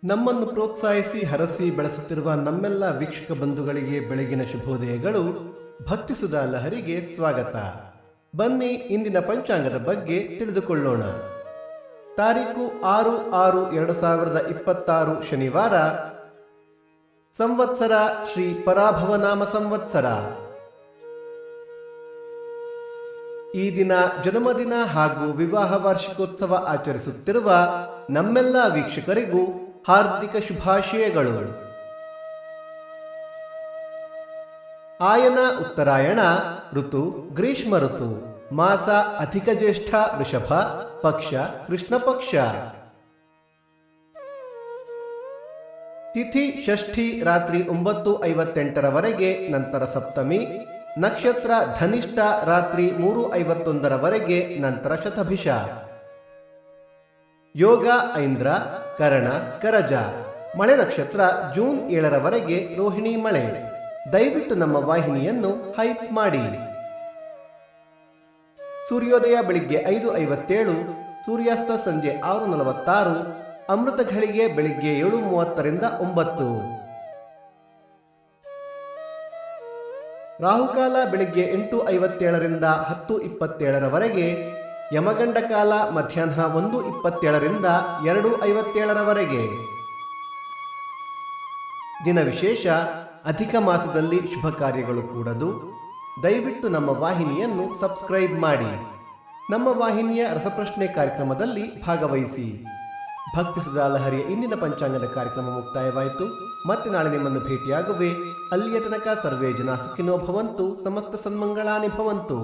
ನಮ್ಮನ್ನು ಪ್ರೋತ್ಸಾಹಿಸಿ ಹರಸಿ ಬೆಳೆಸುತ್ತಿರುವ ನಮ್ಮೆಲ್ಲ ವೀಕ್ಷಕ ಬಂಧುಗಳಿಗೆ ಬೆಳಗಿನ ಶುಭೋದಯಗಳು. ಭಕ್ತಿಸುಧಾ ಲಹರಿಗೆ ಸ್ವಾಗತ. ಬನ್ನಿ ಇಂದಿನ ಪಂಚಾಂಗದ ಬಗ್ಗೆ ತಿಳಿದುಕೊಳ್ಳೋಣ. ತಾರೀಕು 6/6/2026 ಶನಿವಾರ. ಸಂವತ್ಸರ ಶ್ರೀ ಪರಾಭವನಾಮ ಸಂವತ್ಸರ. ಈ ದಿನ ಜನ್ಮದಿನ ಹಾಗೂ ವಿವಾಹ ವಾರ್ಷಿಕೋತ್ಸವ ಆಚರಿಸುತ್ತಿರುವ ನಮ್ಮೆಲ್ಲ ವೀಕ್ಷಕರಿಗೂ ಹಾರ್ದಿಕ ಶುಭಾಶಯಗಳು. ಆಯನ ಉತ್ತರಾಯಣ ಋತು ಗ್ರೀಷ್ಮ ಋತು. ಮಾಸ ಅಧಿಕ ಜ್ಯೇಷ್ಠ ವೃಷಭ. ಪಕ್ಷ ಕೃಷ್ಣ ಪಕ್ಷ. ತಿಥಿ ಷಷ್ಠಿ ರಾತ್ರಿ 9:58 ನಂತರ ಸಪ್ತಮಿ. ನಕ್ಷತ್ರ ಧನಿಷ್ಠ ರಾತ್ರಿ 3:51 ನಂತರ ಶತಭಿಷ. ಯೋಗ ಐಂದ್ರ ಕರಣ ಕರಜ. ಮಳೆ ನಕ್ಷತ್ರ ಜೂನ್ 7 ರೋಹಿಣಿ ಮಳೆ. ದಯವಿಟ್ಟು ನಮ್ಮ ವಾಹಿನಿಯನ್ನು ಹೈಪ್ ಮಾಡಿ. ಸೂರ್ಯೋದಯ ಬೆಳಿಗ್ಗೆ 5:57, ಸೂರ್ಯಾಸ್ತ ಸಂಜೆ 6:46, ಅಮೃತ ಘಳಿಗೆ ಬೆಳಿಗ್ಗೆ 7:30 9. ರಾಹುಕಾಲ ಬೆಳಿಗ್ಗೆ 8:57 10:27. ಯಮಗಂಡ ಕಾಲ ಮಧ್ಯಾಹ್ನ 1:27 2:57. ದಿನ ವಿಶೇಷ. ಅಧಿಕ ಮಾಸದಲ್ಲಿ ಶುಭ ಕಾರ್ಯಗಳು ಕೂಡದು. ದಯವಿಟ್ಟು ನಮ್ಮ ವಾಹಿನಿಯನ್ನು ಸಬ್ಸ್ಕ್ರೈಬ್ ಮಾಡಿ. ನಮ್ಮ ವಾಹಿನಿಯ ರಸಪ್ರಶ್ನೆ ಕಾರ್ಯಕ್ರಮದಲ್ಲಿ ಭಾಗವಹಿಸಿ. ಭಕ್ತಿಸುಧಾ ಲಹರಿಯ ಇಂದಿನ ಪಂಚಾಂಗದ ಕಾರ್ಯಕ್ರಮ ಮುಕ್ತಾಯವಾಯಿತು. ಮತ್ತೆ ನಾಳೆ ನಿಮ್ಮನ್ನು ಭೇಟಿಯಾಗುವೆ. ಅಲ್ಲಿಯ ತನಕ ಸರ್ವೇ ಜನ ಸುಖಿನೋ ಭವಂತು. ಸಮಸ್ತ ಸನ್ಮಂಗಳಾನಿ ಭವಂತು.